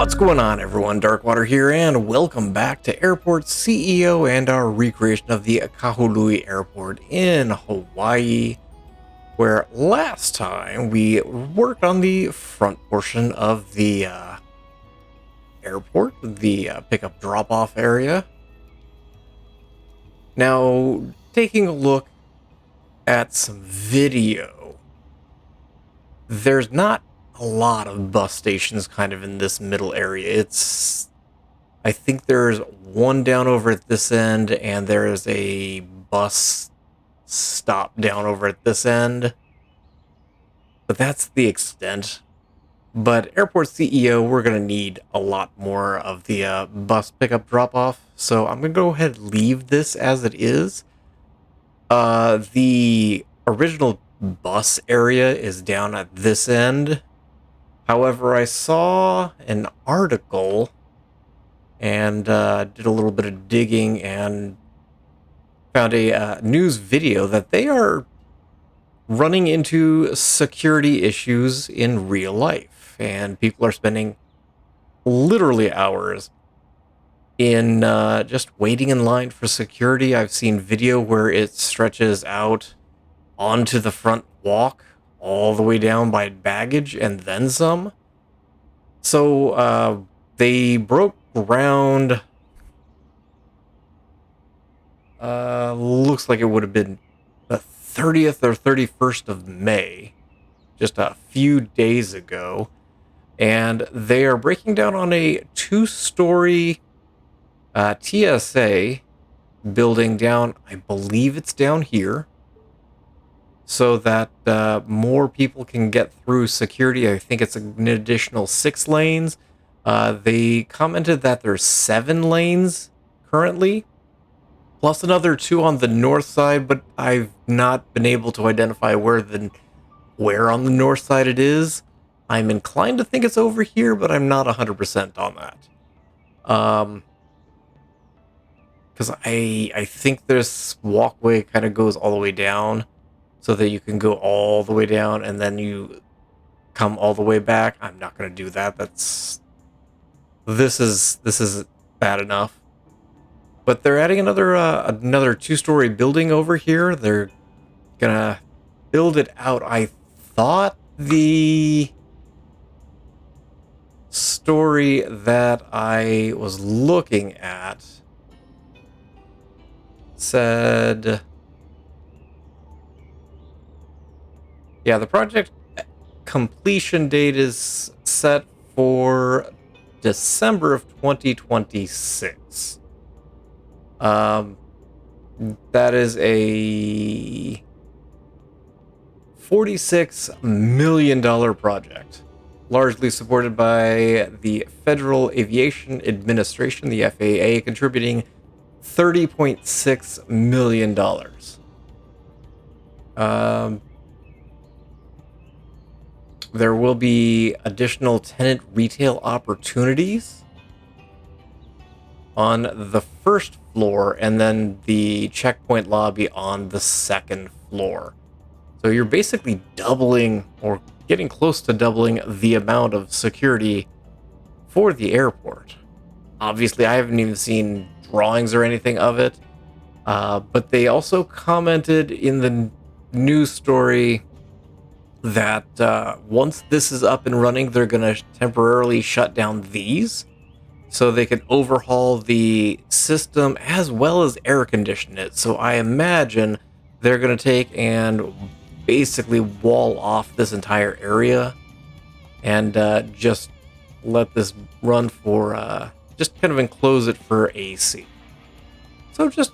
What's going on, everyone? Darkwater here, and welcome back to Airport CEO and our recreation of the Kahului Airport in Hawaii, where last time we worked on the front portion of the airport, the pickup drop-off area. Now, taking a look at some video, there's not a lot of bus stations kind of in this middle area. I think there's one down over at this end, and there is a bus stop down over at this end. But that's the extent. But Airport CEO, we're going to need a lot more of the bus pickup drop-off. So I'm going to go ahead and leave this as it is. The original bus area is down at this end. However, I saw an article and did a little bit of digging and found a news video that they are running into security issues in real life. And people are spending literally hours in just waiting in line for security. I've seen video where it stretches out onto the front walk all the way down by baggage and then some. So they broke ground. Looks like it would have been the 30th or 31st of May, just a few days ago. And they are breaking down on a 2-story TSA building down, I believe it's down here, so that more people can get through security. I think it's an additional 6 lanes. They commented that there's 7 lanes currently, plus another 2 on the north side, but I've not been able to identify where on the north side it is. I'm inclined to think it's over here, but I'm not 100% on that. Because I think this walkway kind of goes all the way down, so that you can go all the way down and then you come all the way back. I'm not going to do that. This is bad enough. But they're adding another 2-story building over here. They're gonna build it out. I thought the story that I was looking at said, yeah, the project completion date is set for December of 2026. That is a $46 million project, largely supported by the Federal Aviation Administration, the FAA, contributing $30.6 million. There will be additional tenant retail opportunities on the first floor, and then the checkpoint lobby on the second floor. So you're basically doubling, or getting close to doubling, the amount of security for the airport. Obviously, I haven't even seen drawings or anything of it, but they also commented in the news story that once this is up and running, they're going to temporarily shut down these so they can overhaul the system as well as air condition it. So I imagine they're going to take and basically wall off this entire area and just let this run for, just kind of enclose it for AC. So just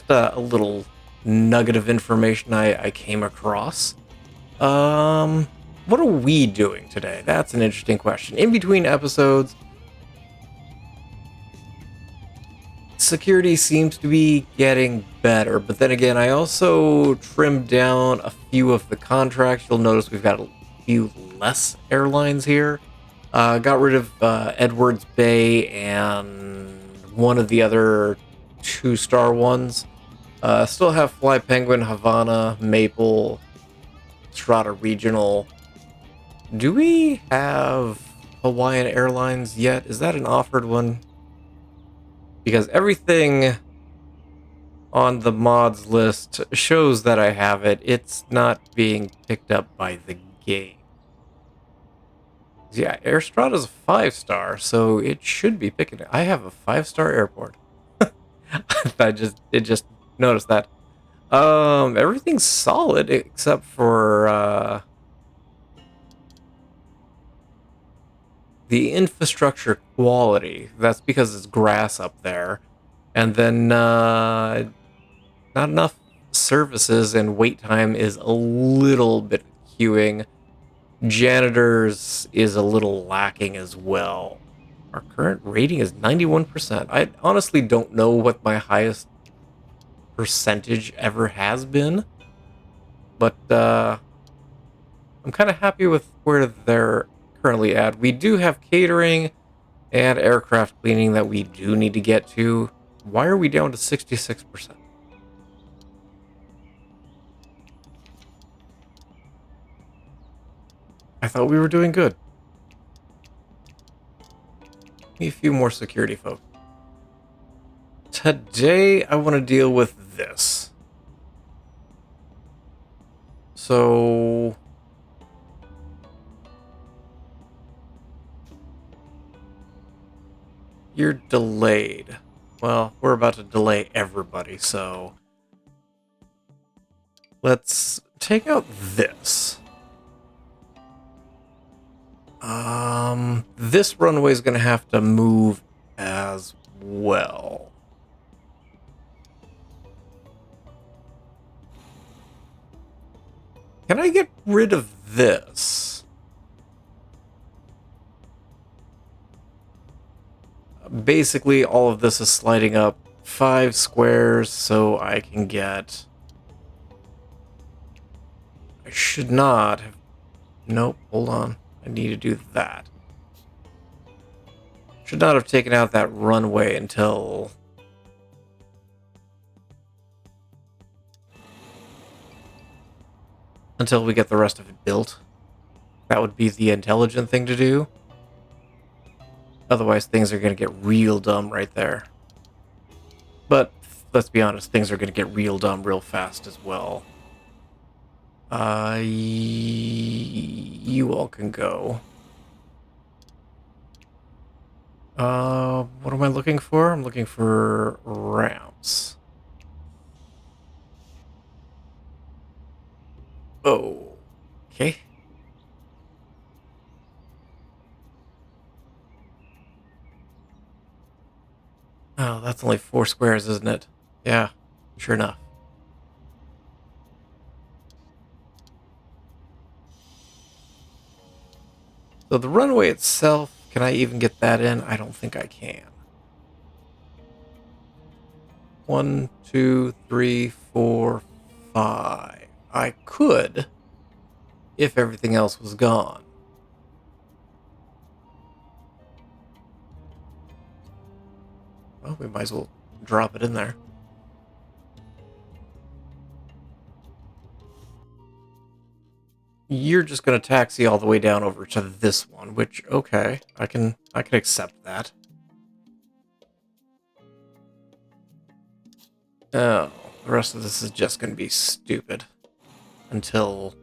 a little nugget of information I came across. What are we doing today? That's an interesting question. In between episodes, security seems to be getting better, but then again, I also trimmed down a few of the contracts. You'll notice we've got a few less airlines here. Got rid of Edwards Bay and one of the other 2-star ones. Still have Fly Penguin, Havana, Maple, Strata Regional. Do we have Hawaiian Airlines yet? Is that an offered one? Because everything on the mods list shows that I have it. It's not being picked up by the game. Yeah, Airstrada's a 5-star, so it should be picking it. I have a 5-star airport. It just noticed that. Everything's solid except for the infrastructure quality. That's because it's grass up there. And then not enough services, and wait time is a little bit queuing. Janitors is a little lacking as well. Our current rating is 91%. I honestly don't know what my highest percentage ever has been, but I'm kind of happy with where they're currently at. We do have catering and aircraft cleaning that we do need to get to. Why are we down to 66%? I thought we were doing good. Need a few more security folk. Today, I want to deal with this. So... you're delayed. Well, we're about to delay everybody, so... let's take out this. This runway is going to have to move as well. Can I get rid of this? Basically, all of this is sliding up 5 squares, so I can get... I should not have... Nope, hold on. I need to do that. Should not have taken out that runway until... we get the rest of it built. That would be the intelligent thing to do. Otherwise, things are going to get real dumb right there. But, let's be honest, things are going to get real dumb real fast as well. You all can go. What am I looking for? I'm looking for ramps. Oh, okay. Oh, that's only 4 squares, isn't it? Yeah, sure enough. So the runway itself, can I even get that in? I don't think I can. 1, 2, 3, 4, 5. I could, if everything else was gone. Well, we might as well drop it in there. You're just going to taxi all the way down over to this one, which, okay, I can accept that. Oh, the rest of this is just going to be stupid. Until...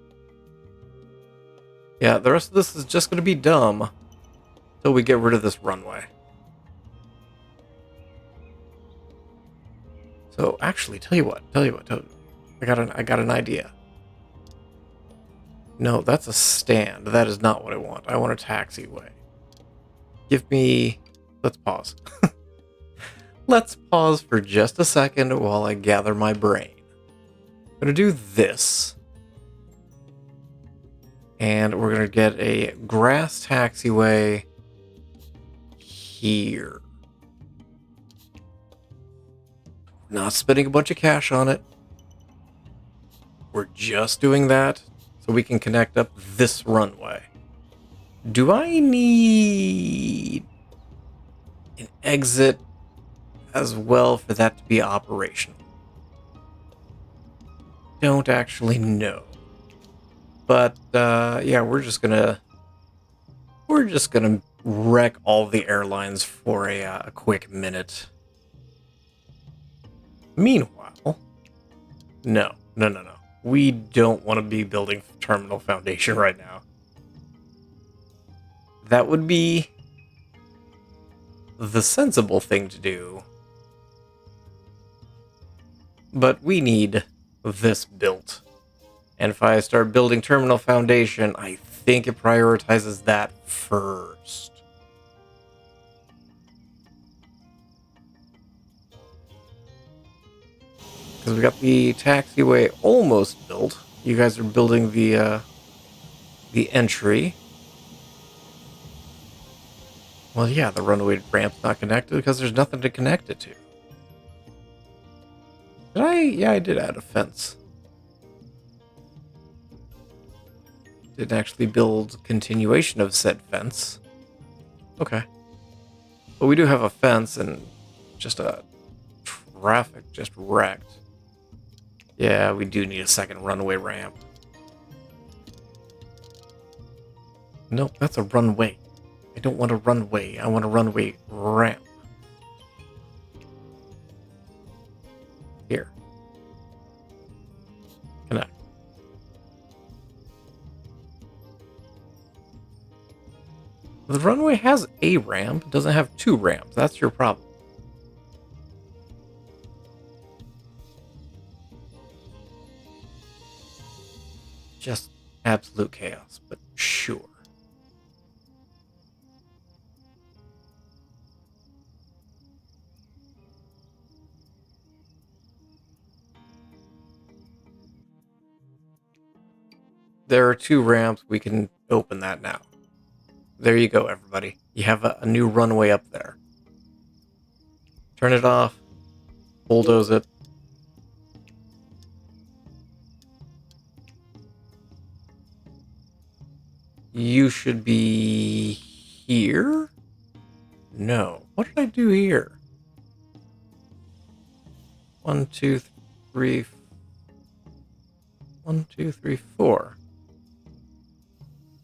yeah, the rest of this is just going to be dumb. Until we get rid of this runway. So, actually, tell you what. I got an idea. No, that's a stand. That is not what I want. I want a taxiway. Give me... let's pause. Let's pause for just a second while I gather my brain. I'm going to do this. And we're going to get a grass taxiway here. Not spending a bunch of cash on it. We're just doing that so we can connect up this runway. Do I need an exit as well for that to be operational? Don't actually know. But yeah, we're just gonna wreck all the airlines for a quick minute. Meanwhile, no. We don't want to be building terminal foundation right now. That would be the sensible thing to do. But we need this built. And if I start building terminal foundation, I think it prioritizes that first. Because we got the taxiway almost built. You guys are building the entry. Well, yeah, the runway ramp's not connected because there's nothing to connect it to. Did I? Yeah, I did add a fence. Didn't actually build continuation of said fence. Okay. But we do have a fence and just a traffic just wrecked. Yeah, we do need a second runway ramp. Nope, that's a runway. I don't want a runway. I want a runway ramp. Here. Connect. The runway has a ramp. It doesn't have two ramps. That's your problem. Just absolute chaos, but sure. There are two ramps. We can open that now. There you go, everybody. You have a new runway up there. Turn it off. Bulldoze it. You should be here? No. What did I do here? 1, 2, 3. 1, 2, 3, 4.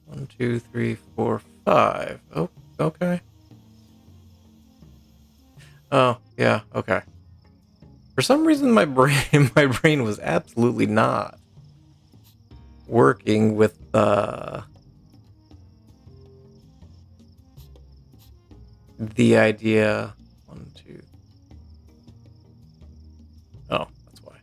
1, 2, 3, 4, 5. Oh, okay. Oh, yeah, okay. For some reason, my brain was absolutely not working with the idea. 1, 2. Oh, that's why.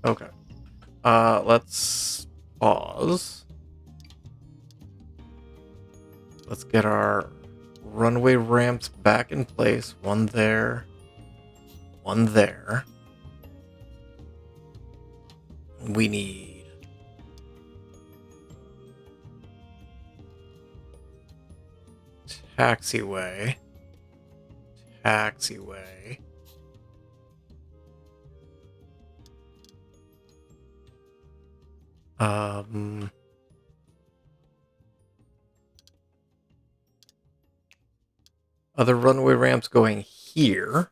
Okay. Let's pause. Let's get our runway ramps back in place. One there. One there. We need taxiway. Taxiway. Other runway ramps going here.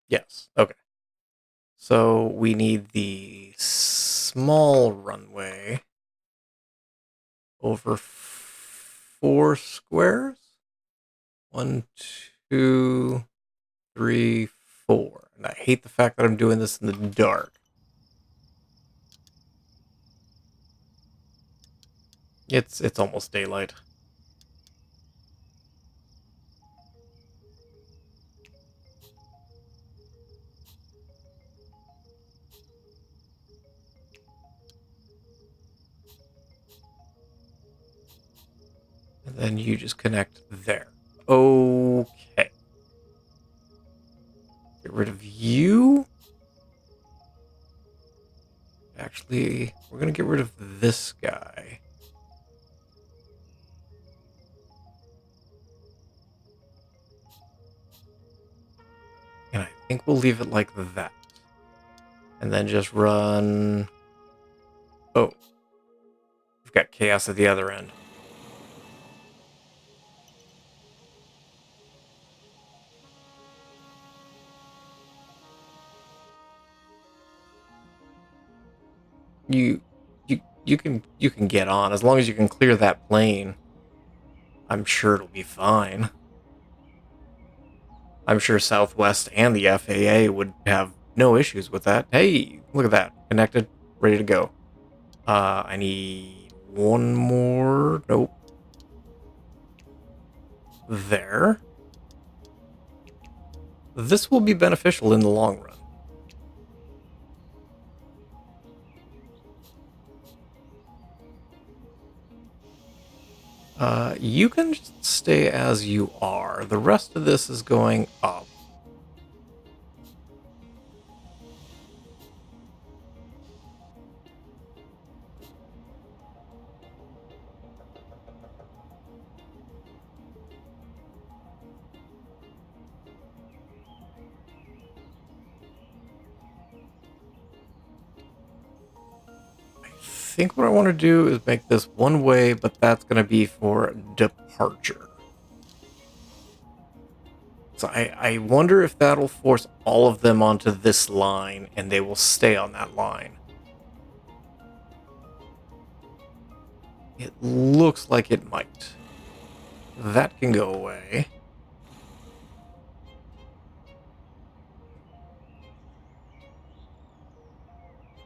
Yes, okay. So we need the small runway over 4 squares. 1, 2, 3, 4. And I hate the fact that I'm doing this in the dark. It's almost daylight. And then you just connect there. Okay. Get rid of you. Actually, we're going to get rid of this guy. And think we'll leave it like that. And then just run... Oh. We've got chaos at the other end. You can get on as long as you can clear that plane. I'm sure it'll be fine. I'm sure Southwest and the FAA would have no issues with that. Hey, look at that. Connected, ready to go. I need one more. Nope. There. This will be beneficial in the long run. You can stay as you are. The rest of this is going up. I think what I want to do is make this one way, but that's going to be for departure. So I wonder if that'll force all of them onto this line, and they will stay on that line. It looks like it might. That can go away.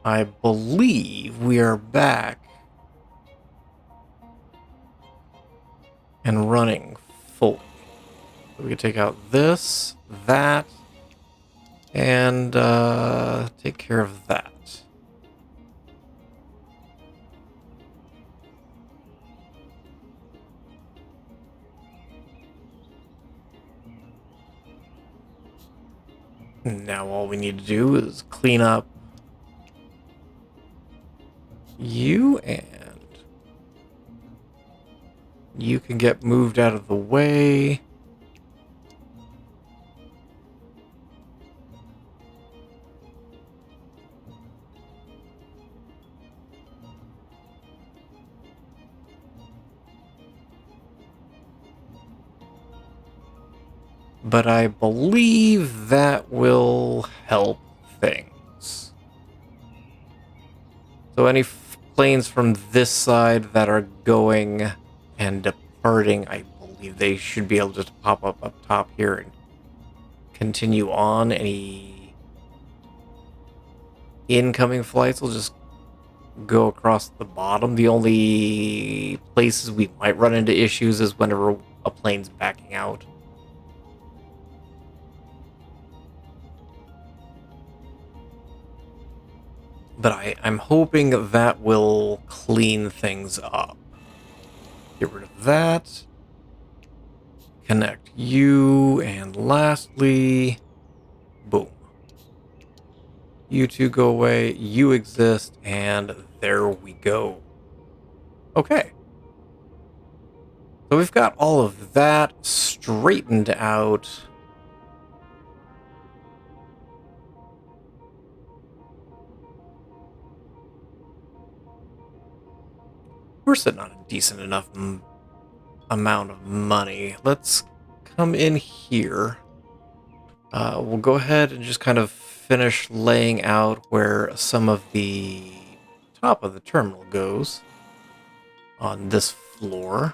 I believe we are back and running fully. So we can take out this, that, and take care of that. Now all we need to do is clean up you, and you can get moved out of the way. But I believe that will help things. So any planes from this side that are going and departing, I believe they should be able to just pop up top here and continue on. Any incoming flights will just go across the bottom. The only places we might run into issues is whenever a plane's backing out. But I'm hoping that will clean things up. Get rid of that. Connect you, and lastly, boom. You two go away, you exist, and there we go. Okay. So we've got all of that straightened out. We're sitting on a decent enough amount of money. Let's come in here. We'll go ahead and just kind of finish laying out where some of the top of the terminal goes on this floor.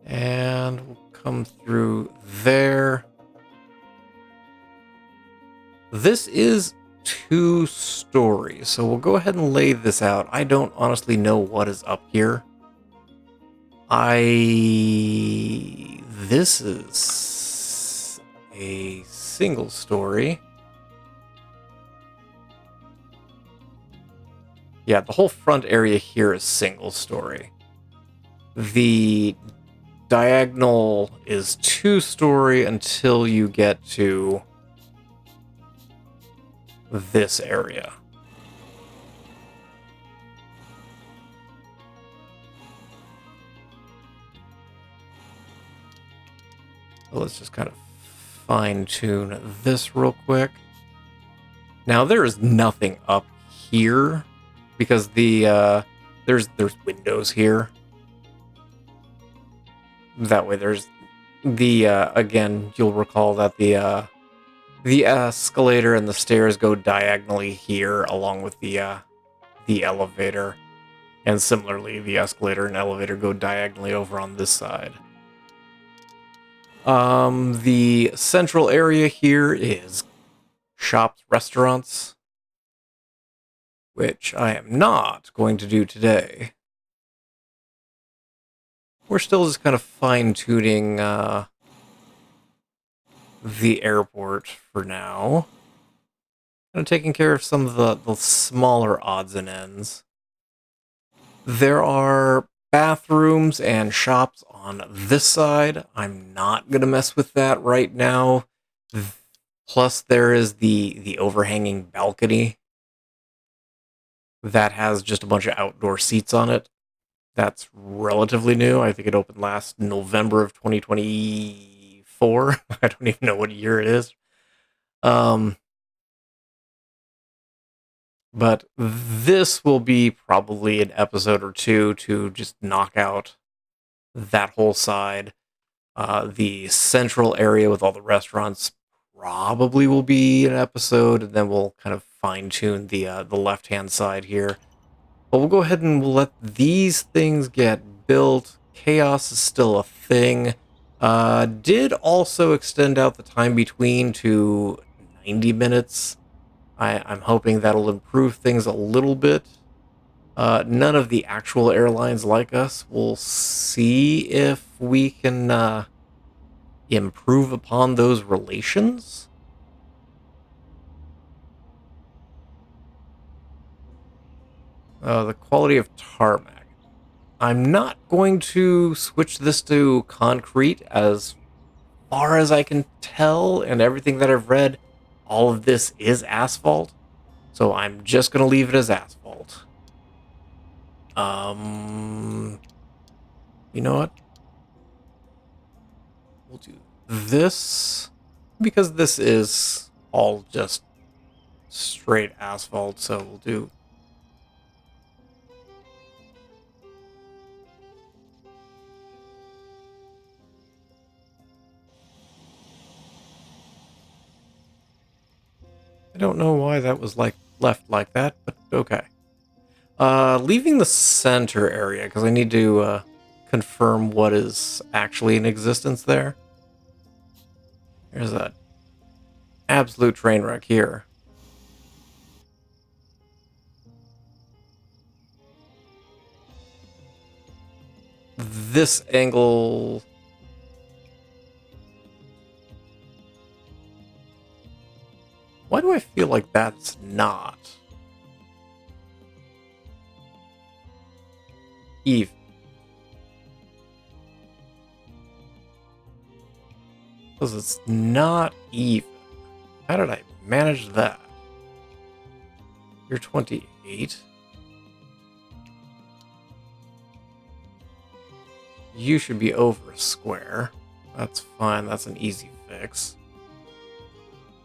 And we'll come through there. This is 2 stories, so we'll go ahead and lay this out. I don't honestly know what is up here. This is a single story. Yeah, the whole front area here is single story. The diagonal is 2 story until you get to this area. So let's just kind of fine-tune this real quick. Now there is nothing up here because there's windows here. That way there's the again, you'll recall that the escalator and the stairs go diagonally here along with the elevator. And similarly, the escalator and elevator go diagonally over on this side. The central area here is shops, restaurants, which I am not going to do today. We're still just kind of fine-tuning the airport for now. Kind of taking care of some of the smaller odds and ends. There are bathrooms and shops on this side. I'm not going to mess with that right now. Plus, there is the overhanging balcony that has just a bunch of outdoor seats on it. That's relatively new. I think it opened last November of 2024. I don't even know what year it is. But this will be probably an episode or two to just knock out that whole side. The central area with all the restaurants probably will be an episode, and then we'll kind of fine-tune the left-hand side here. But we'll go ahead and we'll let these things get built. Chaos is still a thing. Did also extend out the time between to 90 minutes. I'm hoping that'll improve things a little bit. None of the actual airlines like us. We'll see if we can improve upon those relations. The quality of tarmac. I'm not going to switch this to concrete as far as I can tell, and everything that I've read, all of this is asphalt. So I'm just going to leave it as asphalt. You know what? We'll do this because this is all just straight asphalt, so we'll do I don't know why that was left like that, but okay. Leaving the center area, because I need to confirm what is actually in existence there. There's an absolute train wreck here. This angle... Why do I feel like that's not even? Because it's not even. How did I manage that? You're 28. You should be over a square. That's fine. That's an easy fix.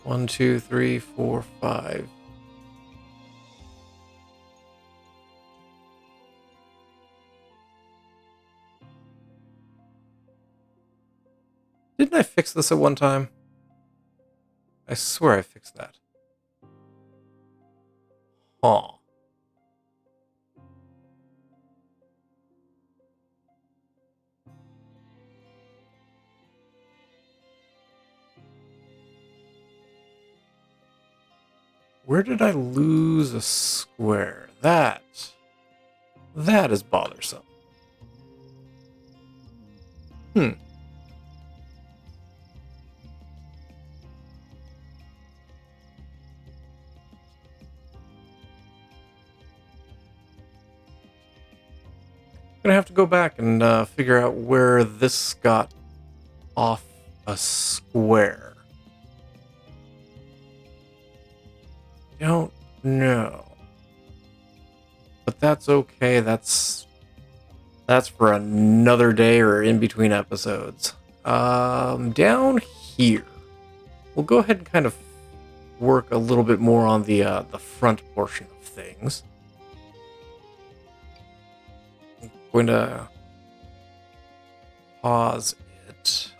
1, 2, 3, 4, 5. Didn't I fix this at one time? I swear I fixed that. Huh. Where did I lose a square? That is bothersome. Gonna have to go back and figure out where this got off a square. don't know. But that's okay. That's for another day or in between episodes. Down here, we'll go ahead and kind of work a little bit more on the front portion of things. I'm going to pause it.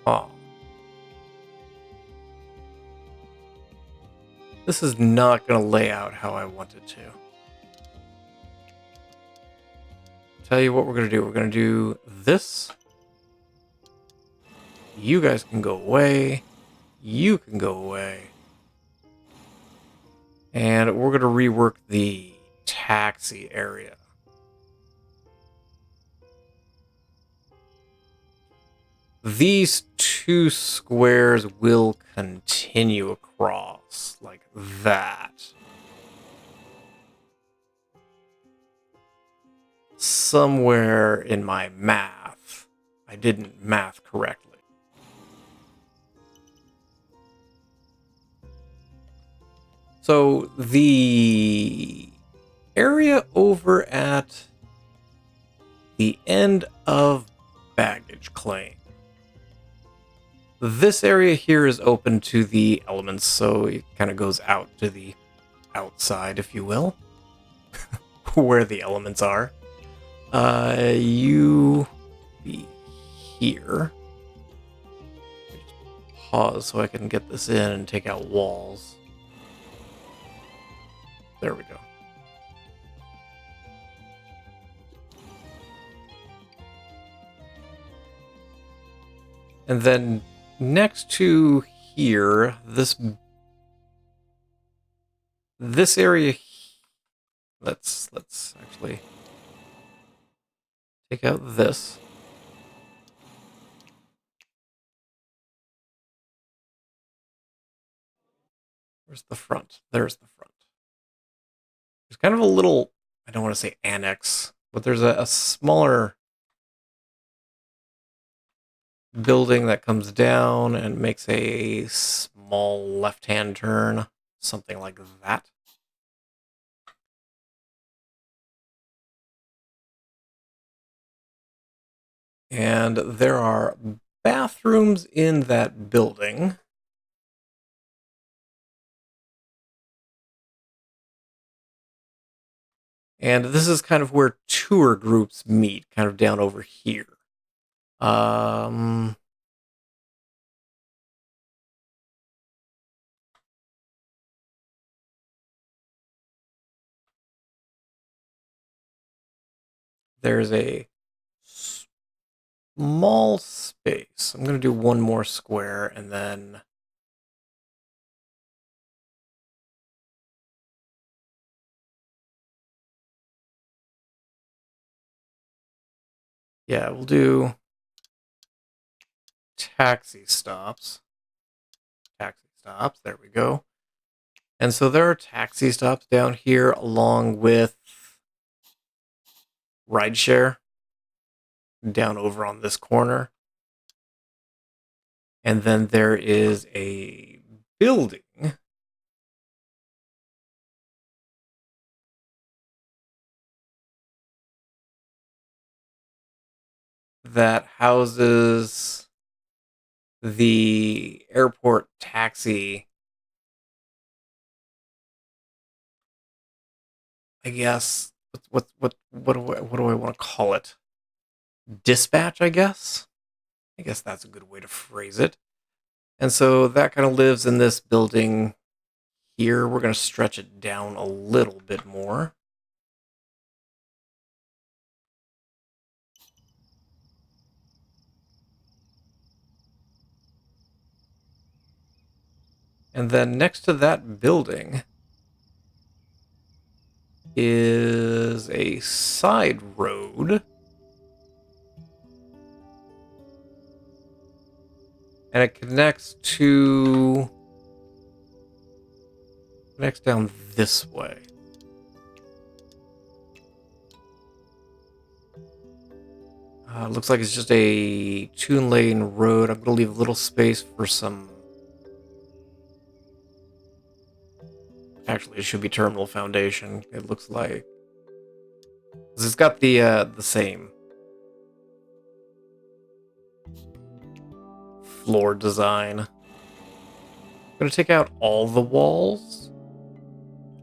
Oh. This is not going to lay out how I want it to. Tell you what we're going to do. We're going to do this. You guys can go away. You can go away. And we're going to rework the taxi area. These two squares will continue across like that. Somewhere in my math, I didn't math correctly. So the area over at the end of baggage claim. This area here is open to the elements, so it kind of goes out to the outside, if you will, where the elements are. You be here. Pause so I can get this in and take out walls. There we go. And then next to here, this area, let's actually take out this. Where's the front? There's the front. There's kind of a little, I don't want to say annex, but there's a smaller building that comes down and makes a small left-hand turn, something like that. And there are bathrooms in that building. And this is kind of where tour groups meet, kind of down over here. There's a small space. I'm going to do one more square and then yeah, we'll do taxi stops. Taxi stops, there we go. And so there are taxi stops down here along with rideshare down over on this corner. And then there is a building that houses the airport taxi, I guess. What do I want to call it? Dispatch, I guess. I guess that's a good way to phrase it. And so that kind of lives in this building here. We're going to stretch it down a little bit more. And then next to that building is a side road. And it connects down this way. Looks like it's just a 2-lane road. I'm going to leave a little space for some... Actually, it should be terminal foundation. It looks like... 'Cause it's got the same floor design. I'm going to take out all the walls,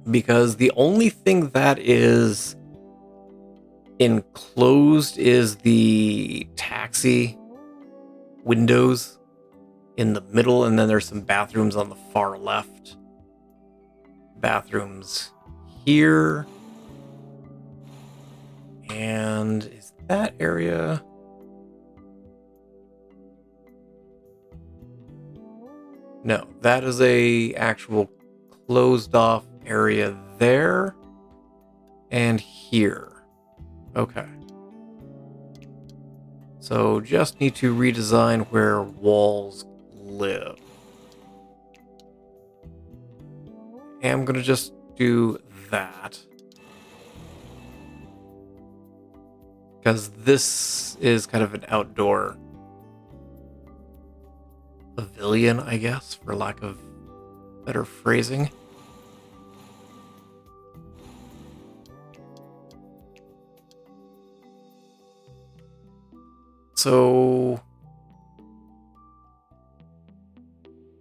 because the only thing that is enclosed is the taxi windows in the middle, and then there's some bathrooms on the far left. Bathrooms here. And is that area... No, that is a actual closed off area there and here. Okay. So just need to redesign where walls live. And I'm gonna just do that, because this is kind of an outdoor pavilion, I guess, for lack of better phrasing. So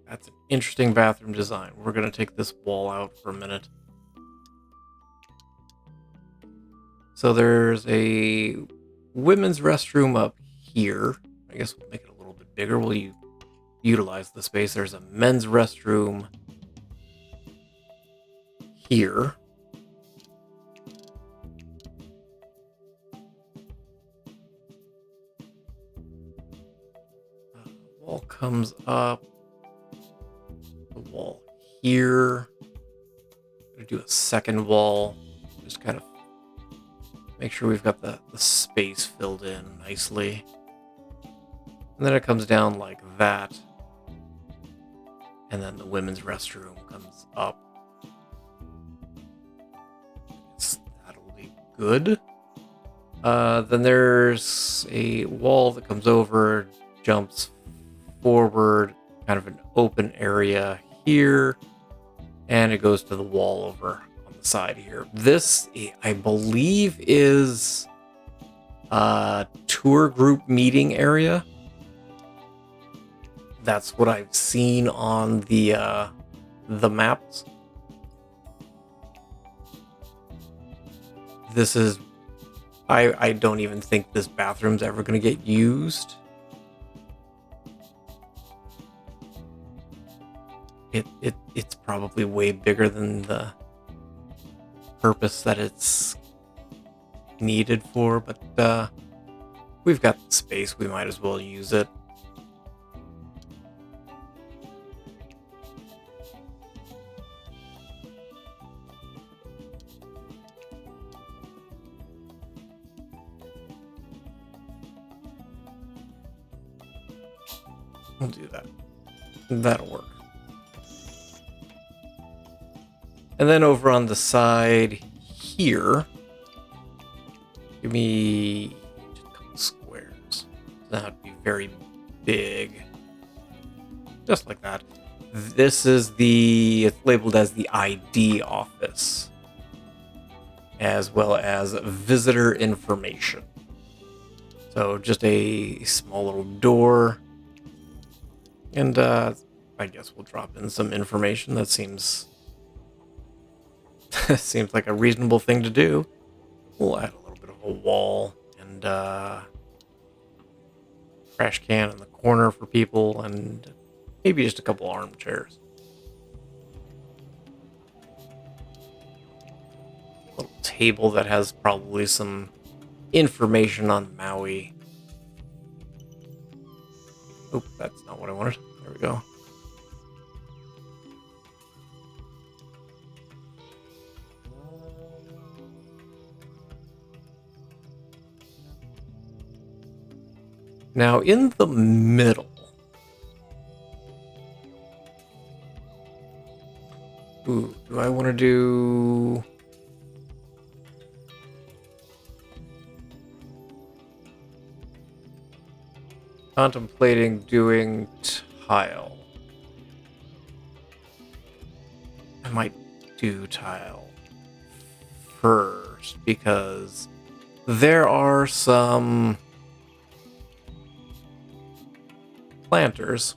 that's an interesting bathroom design. We're going to take this wall out for a minute. So there's a women's restroom up here. I guess we'll make it a little bit bigger. We'll utilize the space. There's a men's restroom here. Wall comes up. The wall here. I'm gonna do a second wall. Just kind of make sure we've got the space filled in nicely. And then it comes down like that. And then the women's restroom comes up. That'll be good. Then there's a wall that comes over, jumps forward, kind of an open area here, and it goes to the wall over on the side here. This, I believe, is a tour group meeting area. That's what I've seen on the maps. This is... I don't even think this bathroom's ever going to get used. It's probably way bigger than the purpose that it's needed for, but we've got the space, we might as well use it. We'll do that. That'll work. And then over on the side here, give me just a couple squares. That would be very big. Just like that. This is it's labeled as the ID office, as well as visitor information. So just a small little door. And I guess we'll drop in some information. That seems seems like a reasonable thing to do. We'll add a little bit of a wall and trash can in the corner for people, and maybe just a couple armchairs. A little table that has probably some information on Maui. Oh, that's not what I wanted. There we go. Now, in the middle, do I want to do... contemplating doing tile. I might do tile first because there are some planters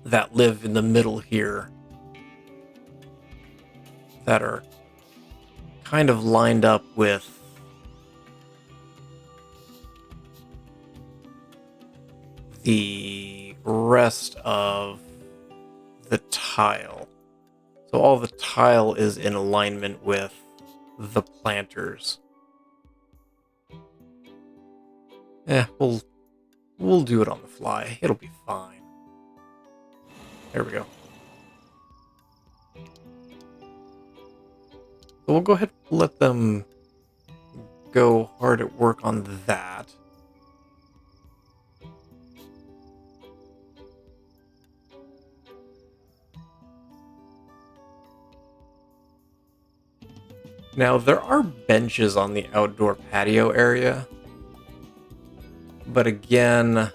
that live in the middle here that are kind of lined up with the rest of the tile. So all the tile is in alignment with the planters. We'll do it on the fly. It'll be fine. There we go. So we'll go ahead and let them go hard at work on that. Now, there are benches on the outdoor patio area. But again,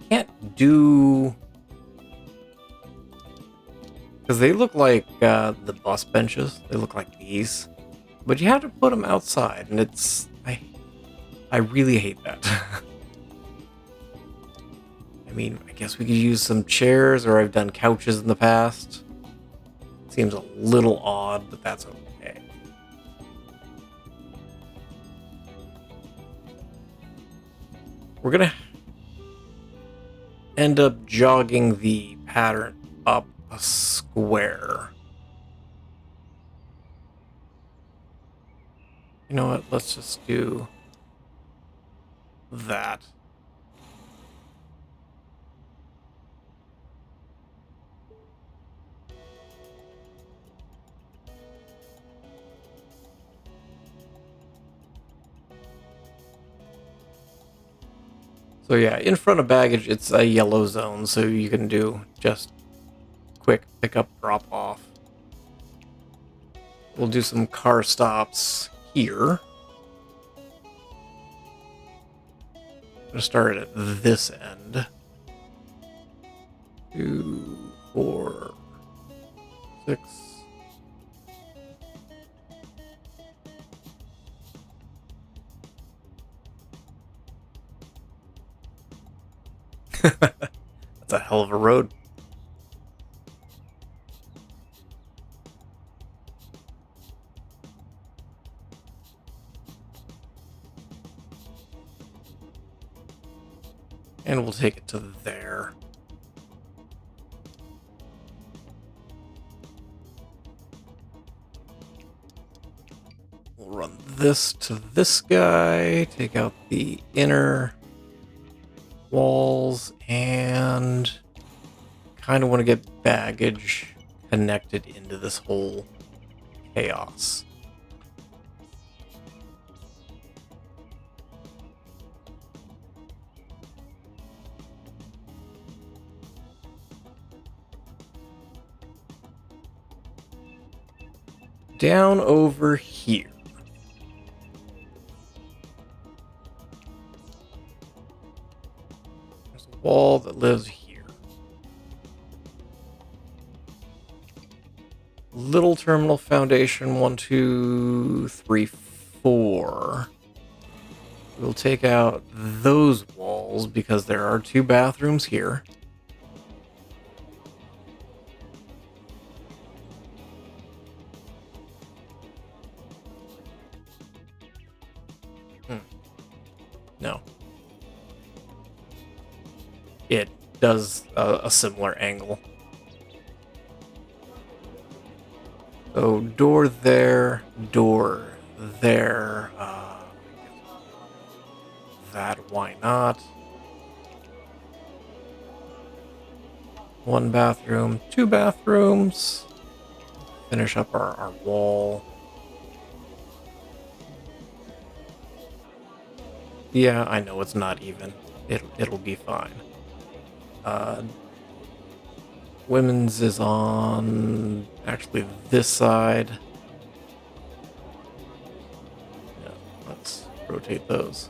can't do... because they look like the bus benches. They look like these. But you have to put them outside, and it's... I really hate that. I mean, I guess we could use some chairs, or I've done couches in the past. Seems a little odd, but that's okay. We're gonna end up jogging the pattern up a square. You know what? Let's just do that. So yeah, in front of baggage, it's a yellow zone, so you can do just quick pickup, drop off. We'll do some car stops here. I'm gonna start at this end. 2, 4, 6. That's a hell of a road. And we'll take it to there. We'll run this to this guy, take out the inner walls, and kind of want to get baggage connected into this whole chaos. Down over here. There's a wall that lives here. Little terminal foundation, 1, 2, 3, 4. We'll take out those walls because there are 2 bathrooms here. No. It does a similar angle. So door there, that, why not? 1 bathroom, 2 bathrooms. Finish up our wall. Yeah, I know it's not even. It'll be fine. Women's is on actually this side. Yeah, let's rotate those.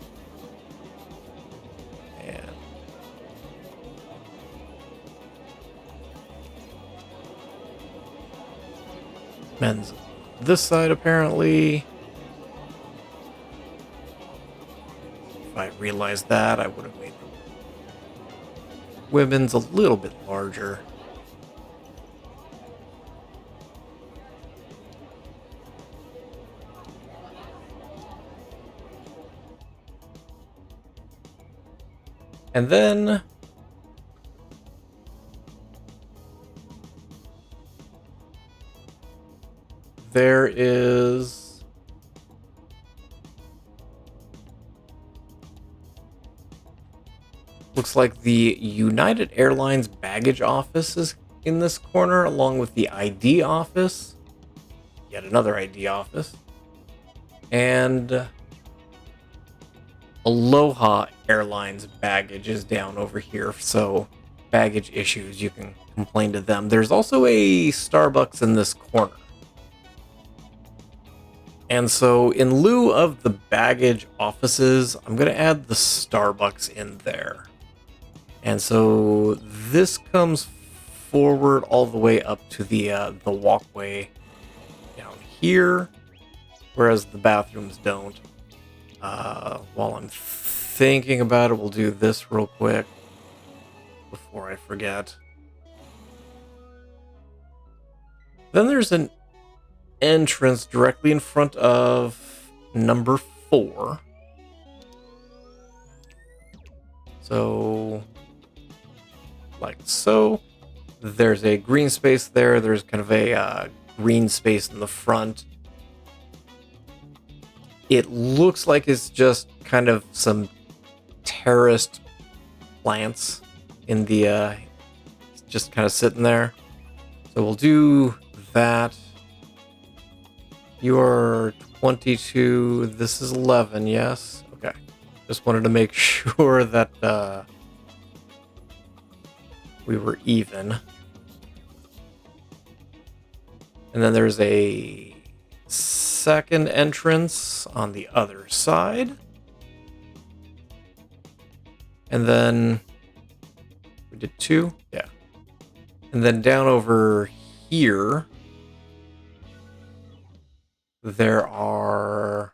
And Men's this side, apparently. If I realized that, I would have made women's a little bit larger. And then there is looks like the United Airlines baggage office is in this corner, along with the ID office. Yet another ID office. And Aloha Airlines baggage is down over here, so baggage issues, you can complain to them. There's also a Starbucks in this corner. And so in lieu of the baggage offices, I'm going to add the Starbucks in there. And so this comes forward all the way up to the walkway down here, whereas the bathrooms don't. While I'm thinking about it, we'll do this real quick before I forget. Then there's an entrance directly in front of number 4. So, like so. There's a green space there. There's kind of a green space in the front. It looks like it's just kind of some terraced plants in the just kind of sitting there. So we'll do that. You are 22. This is 11. Yes. Okay. Just wanted to make sure that we were even. And then there's a second entrance on the other side. And then we did 2. Yeah. And then down over here, there are...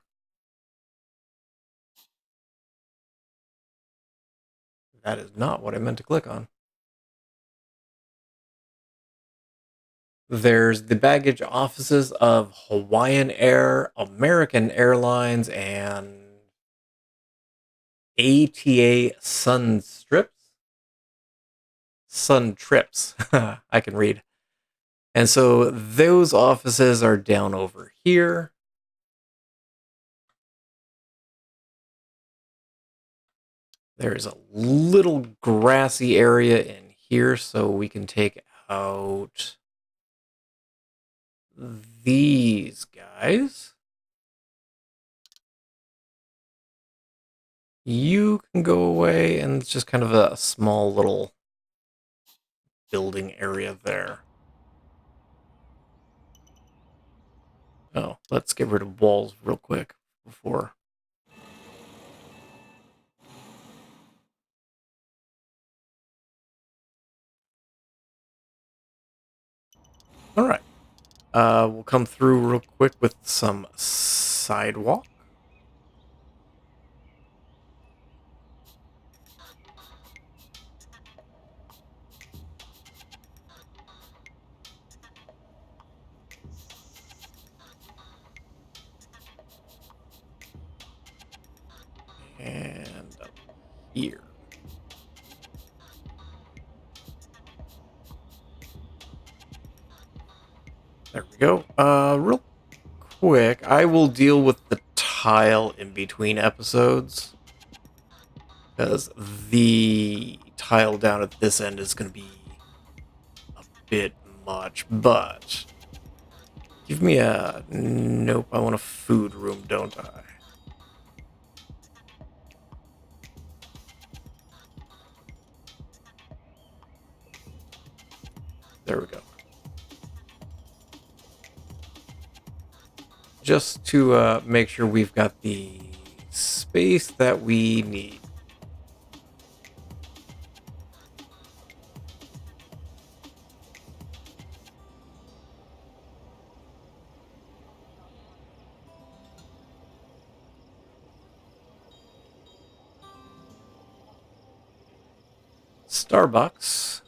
That is not what I meant to click on. There's the baggage offices of Hawaiian Air, American Airlines, and ATA Sun Trips. I can read. And so those offices are down over here. There's a little grassy area in here, so we can take out these guys. You can go away, and it's just kind of a small little building area there. Oh, let's get rid of walls real quick before. All right. We'll come through real quick with some sidewalk. And up here. There we go. Real quick, I will deal with the tile in between episodes, because the tile down at this end is going to be a bit much, but give me a... Nope, I want a food room, don't I? There we go. Just to make sure we've got the space that we need. Starbucks,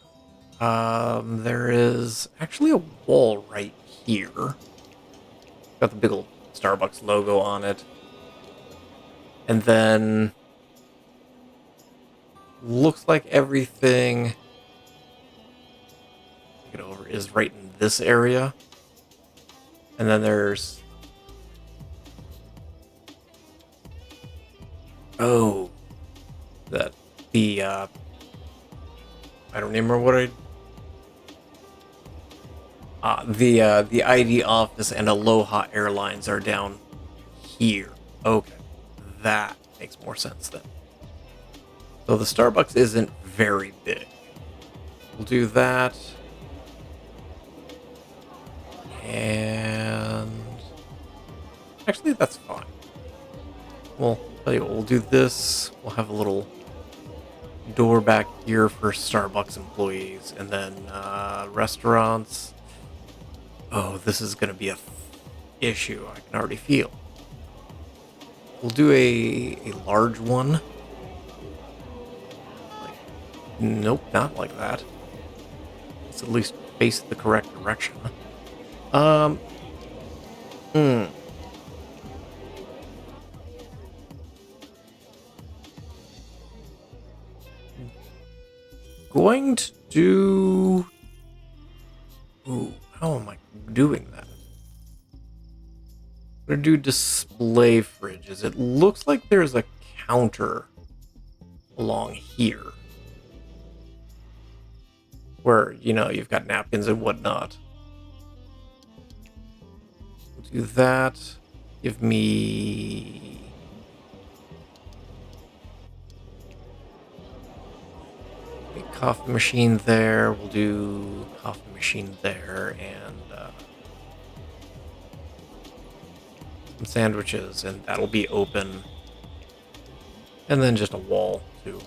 there is actually a wall right here. Got the big old Starbucks logo on it. And then looks like everything is right in this area. And then there's I don't remember what the ID office and Aloha Airlines are down here. Okay, that makes more sense then. So the Starbucks isn't very big. We'll do that. And actually, that's fine. Well, tell you what, we'll do this. We'll have a little door back here for Starbucks employees, and then restaurants. Oh, this is going to be a issue. I can already feel. We'll do a large one. Nope, not like that. Let's at least face the correct direction. Going to do... Ooh, how am I doing that? I'm going to do display fridges. It looks like there's a counter along here. Where, you know, you've got napkins and whatnot. We'll do that. Give me... a coffee machine there. We'll do coffee machine there and some sandwiches, and that'll be open. And then just a wall too.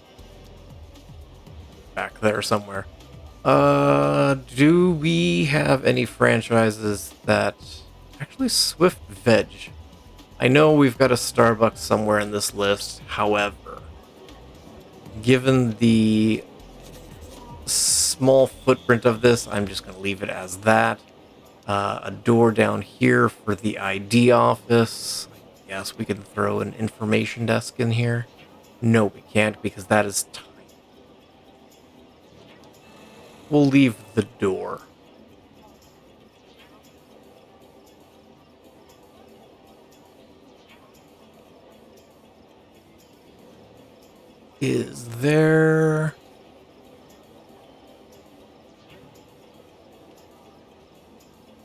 Back there somewhere. Do we have any franchises that... Actually, Swift Veg. I know we've got a Starbucks somewhere in this list. However, given the small footprint of this, I'm just going to leave it as that. A door down here for the ID office. Yes, we can throw an information desk in here. No, we can't because that is tiny. We'll leave the door. Is there...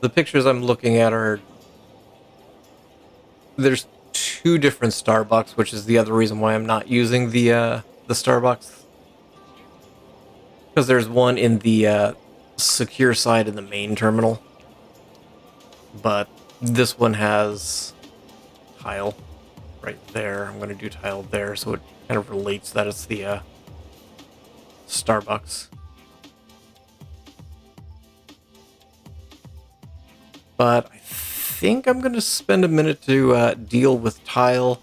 The pictures I'm looking at are... There's two different Starbucks, which is the other reason why I'm not using the Starbucks. Because there's one in the secure side in the main terminal. But this one has tile right there. I'm going to do tile there, so it kind of relates that it's the Starbucks. But I think I'm going to spend a minute to deal with tile,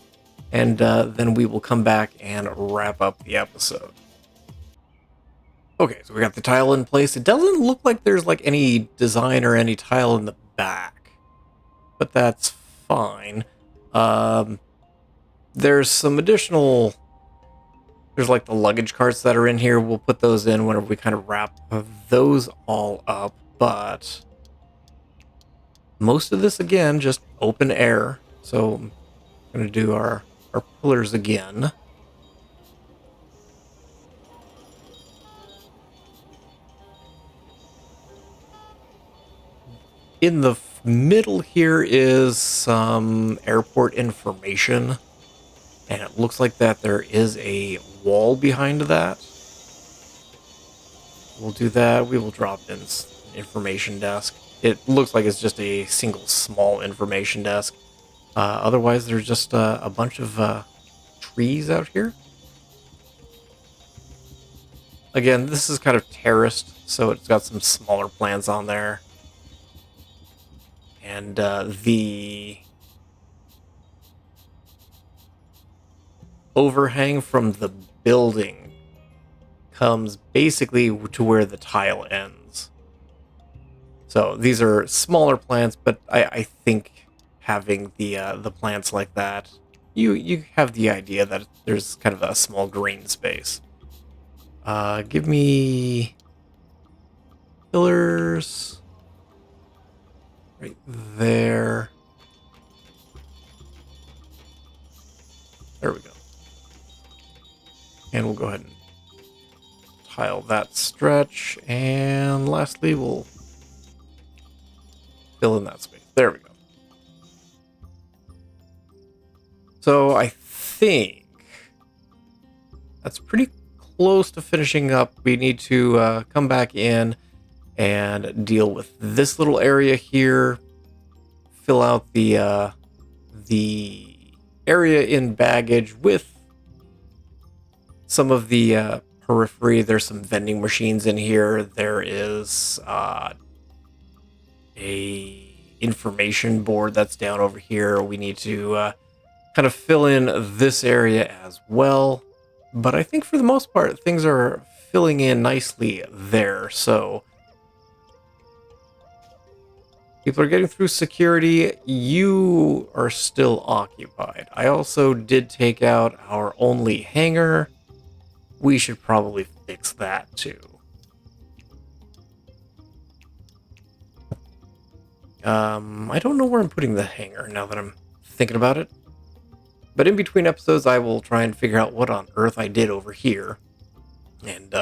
and then we will come back and wrap up the episode. Okay, so we got the tile in place. It doesn't look like there's like any design or any tile in the back, but that's fine. There's some additional... There's like the luggage carts that are in here. We'll put those in whenever we kind of wrap those all up, but... Most of this, again, just open air. So I'm going to do our pillars again. In the middle here is some airport information. And it looks like that there is a wall behind that. We'll do that. We will drop in information desk. It looks like it's just a single small information desk. Otherwise, there's just a bunch of trees out here. Again, this is kind of terraced, so it's got some smaller plants on there. And the overhang from the building comes basically to where the tile ends. So these are smaller plants, but I think having the plants like that, you have the idea that there's kind of a small green space. Give me pillars right there. There we go. And we'll go ahead and tile that stretch. And lastly, we'll fill in that space. There we go. So I think that's pretty close to finishing up. We need to come back in and deal with this little area here. Fill out the area in baggage with some of the periphery. There's some vending machines in here. There is a information board that's down over here. We need to kind of fill in this area as well. But I think for the most part, things are filling in nicely there. So people are getting through security. You are still occupied. I also did take out our only hangar. We should probably fix that too. I don't know where I'm putting the hangar now that I'm thinking about it. But in between episodes, I will try and figure out what on earth I did over here and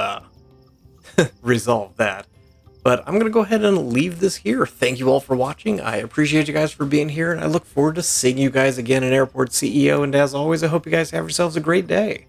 resolve that. But I'm going to go ahead and leave this here. Thank you all for watching. I appreciate you guys for being here, and I look forward to seeing you guys again in Airport CEO. And as always, I hope you guys have yourselves a great day.